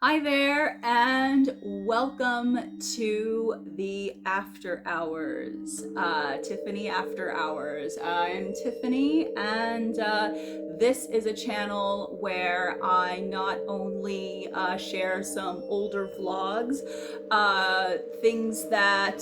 Hi there, and welcome to the After Hours, Tiffany After Hours. I'm Tiffany, and this is a channel where I not only share some older vlogs, things that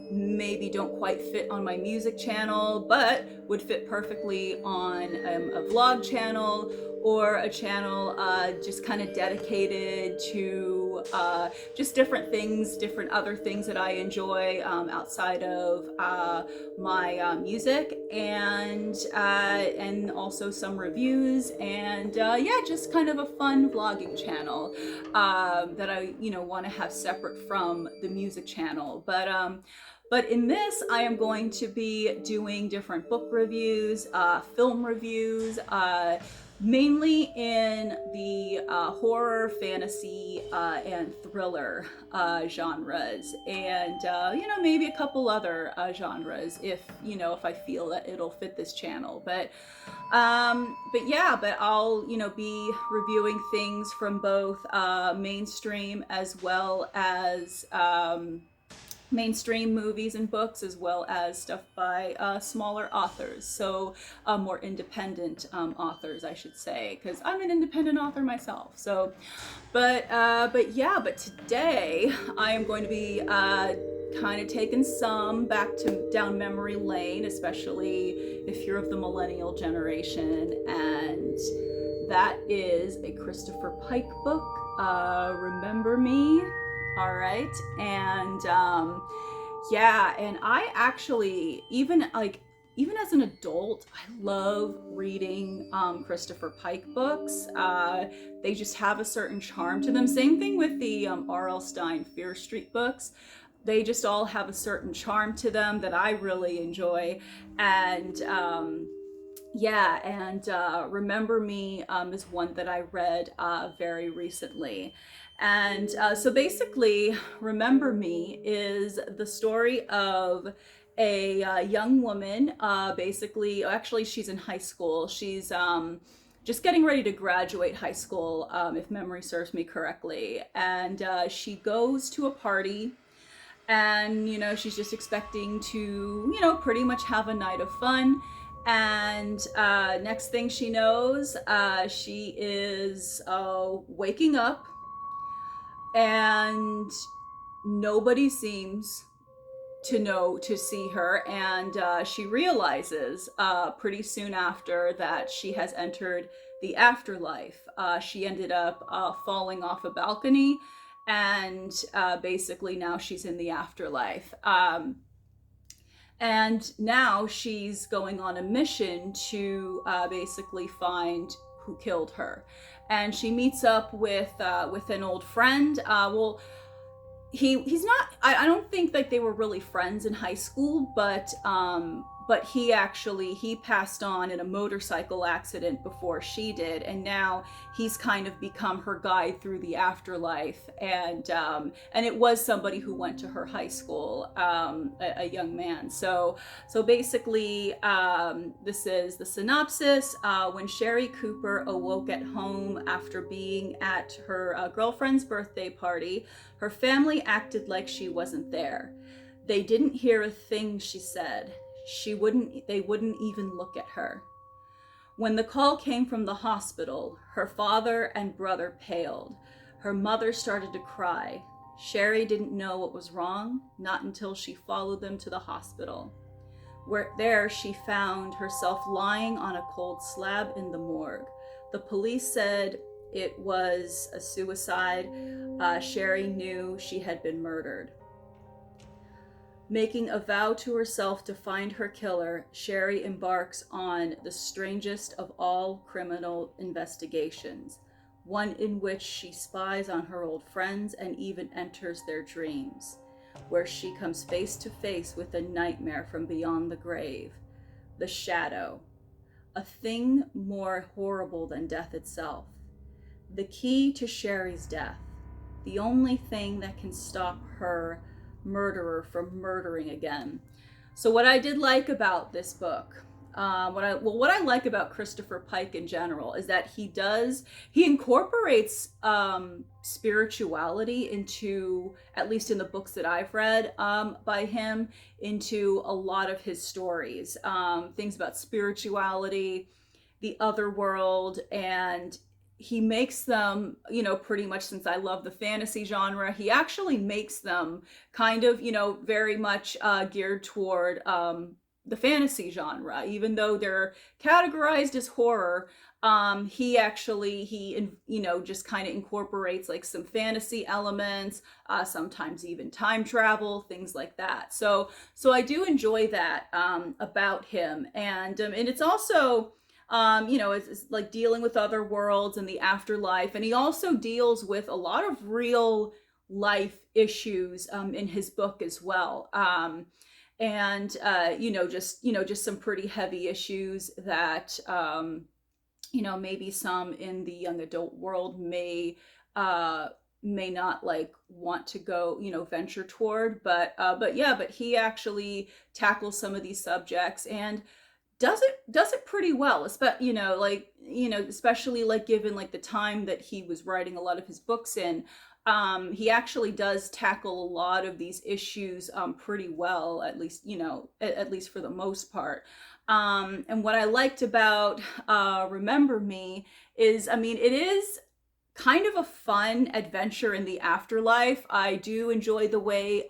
maybe don't quite fit on my music channel, but would fit perfectly on a vlog channel or a channel just kind of dedicated to just different things, different other things that I enjoy outside of my music, and also some reviews, and yeah, just kind of a fun vlogging channel that I want to have separate from the music channel. But in this, I am going to be doing different book reviews, film reviews, mainly in the horror, fantasy, and thriller genres, and maybe a couple other genres if I feel that it'll fit this channel. But I'll be reviewing things from both mainstream as well as mainstream movies and books, as well as stuff by smaller authors, so more independent authors, I should say, because I'm an independent author myself. But today I am going to be kind of taking some back to down memory lane, especially if you're of the millennial generation, and that is a Christopher Pike book, Remember Me. All right. And yeah, and I actually, even as an adult, I love reading Christopher Pike books. They just have a certain charm to them. Same thing with the R.L. Stine Fear Street books. They just all have a certain charm to them that I really enjoy. And yeah, and Remember Me is one that I read very recently. And so basically, Remember Me is the story of a young woman. Actually, she's in high school. She's just getting ready to graduate high school, if memory serves me correctly. And she goes to a party, and she's just expecting to pretty much have a night of fun. And next thing she knows, she is waking up, and nobody seems to see her. And she realizes pretty soon after that she has entered the afterlife. She ended up falling off a balcony, and basically now she's in the afterlife. And now she's going on a mission to basically find who killed her. And she meets up with an old friend. He's not. I don't think that they were really friends in high school, but he passed on in a motorcycle accident before she did, and now he's kind of become her guide through the afterlife. And it was somebody who went to her high school, a young man. So basically, this is the synopsis. When Sherry Cooper awoke at home after being at her girlfriend's birthday party, her family acted like she wasn't there. They didn't hear a thing she said. They wouldn't even look at her. When the call came from the hospital, her father and brother paled. Her mother started to cry. Sherry didn't know what was wrong, not until she followed them to the hospital. There she found herself lying on a cold slab in the morgue. The police said it was a suicide. Sherry knew she had been murdered. Making a vow to herself to find her killer, Sherry embarks on the strangest of all criminal investigations, one in which she spies on her old friends and even enters their dreams, where she comes face to face with a nightmare from beyond the grave, the shadow, a thing more horrible than death itself. The key to Sherry's death, the only thing that can stop her murderer from murdering again. So what I did like about this book What I like about Christopher Pike in general is that he incorporates spirituality into, at least in the books that I've read by him, into a lot of his stories. Things about spirituality, the other world, and he makes them, pretty much, since I love the fantasy genre, he actually makes them kind of, very much geared toward the fantasy genre, even though they're categorized as horror. He just kind of incorporates like some fantasy elements, sometimes even time travel, things like that. So I do enjoy that about him, and it's also it's like dealing with other worlds and the afterlife. And he also deals with a lot of real life issues in his book as well. Just some pretty heavy issues that, maybe some in the young adult world may not like want to go, venture toward. But he actually tackles some of these subjects and does it pretty well, especially like given like the time that he was writing a lot of his books in. He actually does tackle a lot of these issues pretty well, at least at least for the most part. And what I liked about Remember Me is, it is kind of a fun adventure in the afterlife. I do enjoy the way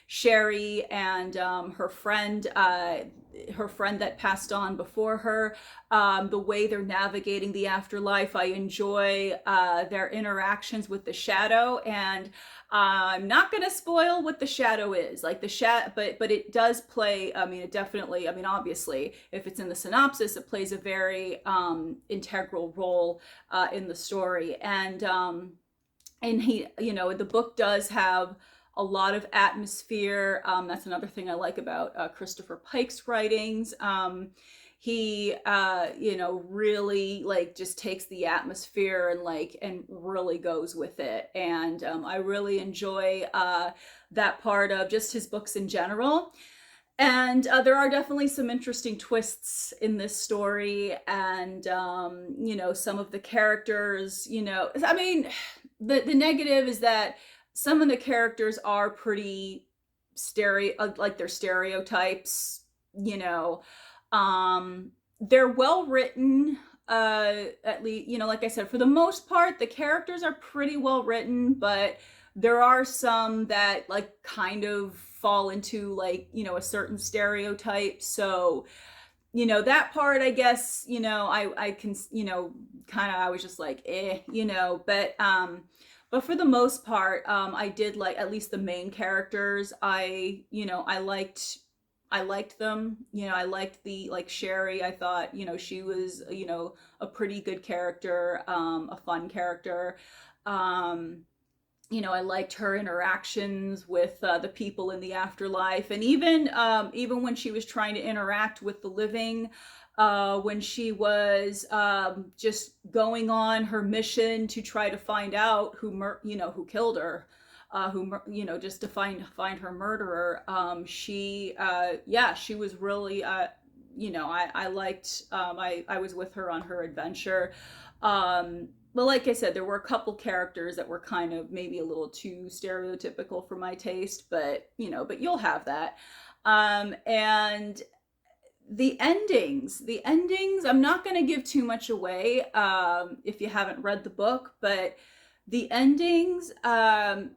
Sherry and her friend that passed on before her, the way they're navigating the afterlife. I enjoy their interactions with the shadow, and I'm not going to spoil what the shadow is. Like the shadow, but it does play. It definitely. Obviously, if it's in the synopsis, it plays a very integral role in the story. And he, the book does have a lot of atmosphere. That's another thing I like about Christopher Pike's writings. He really like just takes the atmosphere and really goes with it. And I really enjoy that part of just his books in general. And there are definitely some interesting twists in this story, and some of the characters, the negative is that some of the characters are pretty they're stereotypes. They're well written. At least, like I said, for the most part, the characters are pretty well written, but there are some that like kind of fall into like, a certain stereotype. So, that part, I guess, I can, kind of, I was just like, but for the most part, I did like at least the main characters. I liked them. I liked like Sherry. I thought, she was, a pretty good character, a fun character. I liked her interactions with the people in the afterlife, and even when she was trying to interact with the living, when she was just going on her mission to try to find out who killed her, just to find her murderer. She was really, I liked, I was with her on her adventure. But like I said, there were a couple characters that were kind of maybe a little too stereotypical for my taste, but you'll have that. And the endings, I'm not going to give too much away if you haven't read the book, but the endings, the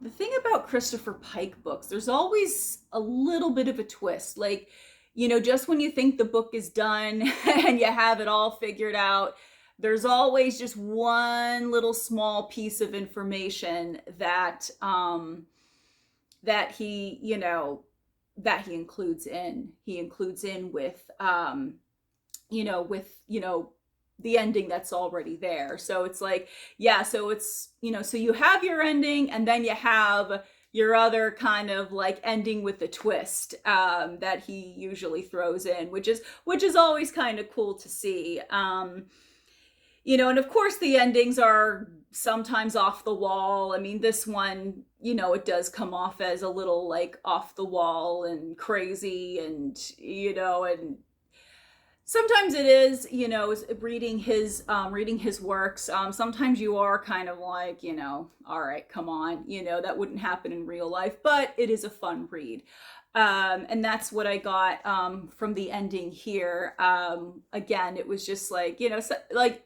thing about Christopher Pike books, there's always a little bit of a twist. Like, just when you think the book is done and you have it all figured out, there's always just one little small piece of information that he includes in. He includes in with the ending that's already there. So it's like, so it's, so you have your ending, and then you have your other kind of like ending with the twist that he usually throws in, which is always kind of cool to see. And of course the endings are sometimes off the wall. This one, it does come off as a little like off the wall and crazy, and sometimes it is, you know, reading his works. Sometimes you are kind of like, you know, all right, come on, you know, that wouldn't happen in real life, but it is a fun read. And that's what I got from the ending here. Again, it was just like, you know, so, like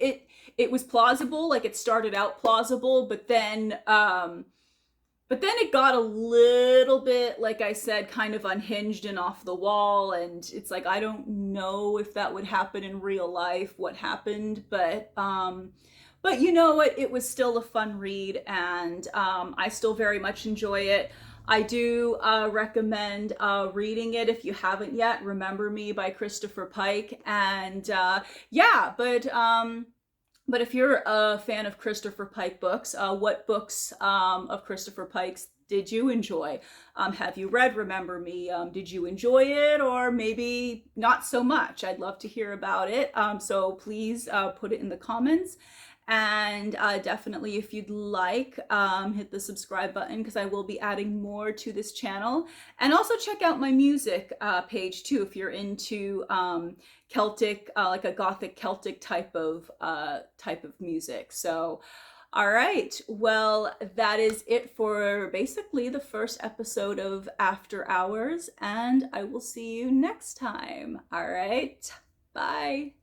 it was plausible, like it started out plausible, but then it got a little bit, like I said, kind of unhinged and off the wall. And it's like, I don't know if that would happen in real life, what happened, but you know what? It was still a fun read, and I still very much enjoy it. I do recommend reading it if you haven't yet. Remember Me by Christopher Pike. And yeah, but if you're a fan of Christopher Pike books, what books of Christopher Pike's did you enjoy? Have you read Remember Me? Did you enjoy it, or maybe not so much? I'd love to hear about it. So please put it in the comments. And definitely, if you'd like, hit the subscribe button, because I will be adding more to this channel. And also check out my music page too, if you're into Celtic, like a Gothic Celtic type of music. So, all right. Well, that is it for basically the first episode of After Hours, and I will see you next time. All right. Bye.